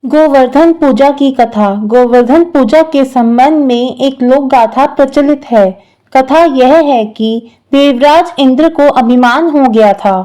गोवर्धन पूजा की कथा। गोवर्धन पूजा के संबंध में एक लोक गाथा प्रचलित है। कथा यह है कि देवराज इंद्र को अभिमान हो गया था।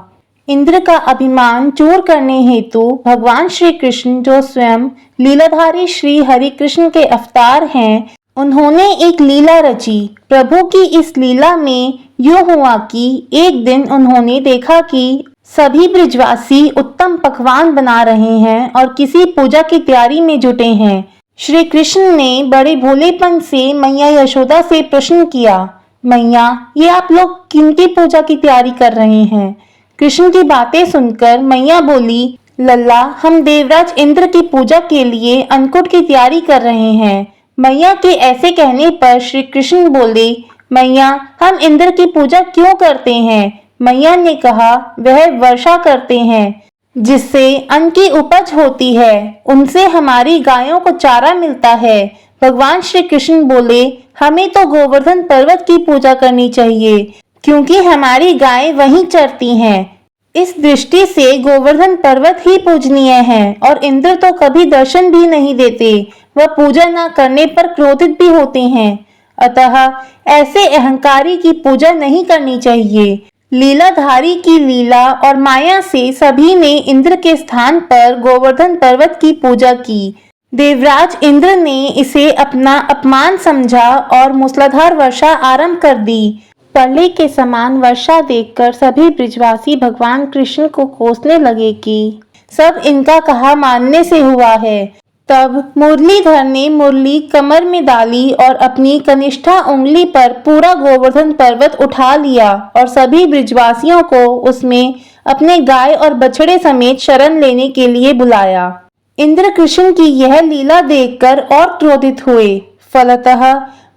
इंद्र का अभिमान चूर करने हेतु भगवान श्री कृष्ण, जो स्वयं लीलाधारी श्री हरि कृष्ण के अवतार हैं, उन्होंने एक लीला रची। प्रभु की इस लीला में यूं हुआ कि एक दिन उन्होंने देखा कि सभी ब्रिजवासी उत्तम पकवान बना रहे हैं और किसी पूजा की तैयारी में जुटे हैं। श्री कृष्ण ने बड़े भोलेपन से मैया यशोदा से प्रश्न किया, मैया, ये आप लोग किनकी पूजा की तैयारी कर रहे हैं? कृष्ण की बातें सुनकर मैया बोली, लल्ला, हम देवराज इंद्र की पूजा के लिए अन्नकूट की तैयारी कर रहे हैं। मैया के ऐसे कहने पर श्री कृष्ण बोले, मैया, हम इंद्र की पूजा क्यों करते हैं? मैया ने कहा, वह वर्षा करते हैं जिससे अन्न की उपज होती है, उनसे हमारी गायों को चारा मिलता है। भगवान श्री कृष्ण बोले, हमें तो गोवर्धन पर्वत की पूजा करनी चाहिए क्योंकि हमारी गायें वहीं चरती हैं। इस दृष्टि से गोवर्धन पर्वत ही पूजनीय है और इंद्र तो कभी दर्शन भी नहीं देते, वह पूजा न करने पर क्रोधित भी होते हैं। अतः ऐसे अहंकारी की पूजा नहीं करनी चाहिए। लीलाधारी की लीला और माया से सभी ने इंद्र के स्थान पर गोवर्धन पर्वत की पूजा की। देवराज इंद्र ने इसे अपना अपमान समझा और मूसलाधार वर्षा आरंभ कर दी। प्रलय के समान वर्षा देखकर सभी ब्रिजवासी भगवान कृष्ण को कोसने लगे कि सब इनका कहा मानने से हुआ है। तब मुरलीधर ने मुरली कमर में डाली और अपनी कनिष्ठा उंगली पर पूरा गोवर्धन पर्वत उठा लिया और सभी ब्रिजवासियों को उसमें अपने गाय और बछड़े समेत शरण लेने के लिए बुलाया। इंद्र कृष्ण की यह लीला देखकर और क्रोधित हुए। फलतः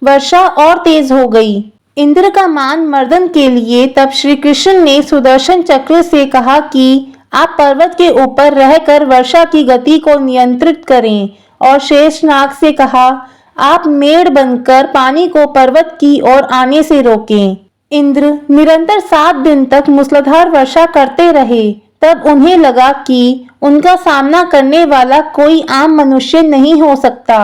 वर्षा और तेज हो गई। इंद्र का मान मर्दन के लिए तब श्री कृष्ण ने सुदर्शन चक्र से कहा कि आप पर्वत के ऊपर रहकर वर्षा की गति को नियंत्रित करें, और शेषनाग से कहा, आप मेढ़ बनकर पानी को पर्वत की ओर आने से रोकें। इंद्र निरंतर 7 दिन तक मूसलाधार वर्षा करते रहे। तब उन्हें लगा कि उनका सामना करने वाला कोई आम मनुष्य नहीं हो सकता।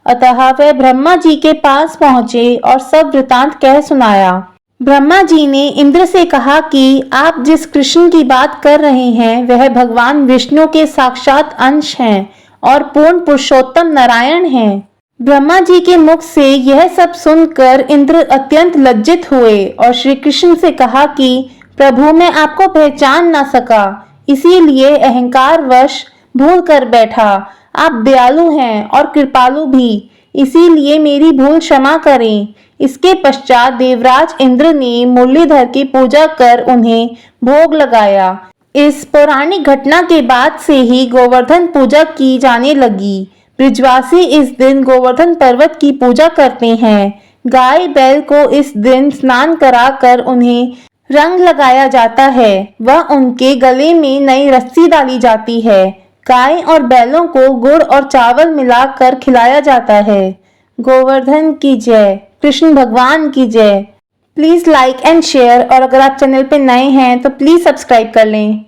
अतः वह ब्रह्मा जी के पास पहुंचे और सब वृतांत कह सुनाया। ब्रह्मा जी ने इंद्र से कहा कि आप जिस कृष्ण की बात कर रहे हैं वह भगवान विष्णु के साक्षात अंश हैं और पूर्ण पुरुषोत्तम नारायण हैं। ब्रह्मा जी के मुख से यह सब सुनकर इंद्र अत्यंत लज्जित हुए और श्री कृष्ण से कहा कि प्रभु, मैं आपको पहचान ना सका, इसीलिए अहंकार वश भूल कर बैठा। आप दयालु हैं और कृपालु भी, इसीलिए मेरी भूल क्षमा करें। इसके पश्चात देवराज इंद्र ने मुरलीधर की पूजा कर उन्हें भोग लगाया। इस पौराणिक घटना के बाद से ही गोवर्धन पूजा की जाने लगी। ब्रिजवासी इस दिन गोवर्धन पर्वत की पूजा करते हैं। गाय बैल को इस दिन स्नान कराकर उन्हें रंग लगाया जाता है। वह उनके गले में नई रस्सी डाली जाती है। गाय और बैलों को गुड़ और चावल मिलाकर खिलाया जाता है। गोवर्धन की जय, कृष्ण भगवान की जय। प्लीज़ लाइक एंड शेयर, और अगर आप चैनल पे नए हैं तो प्लीज़ सब्सक्राइब कर लें।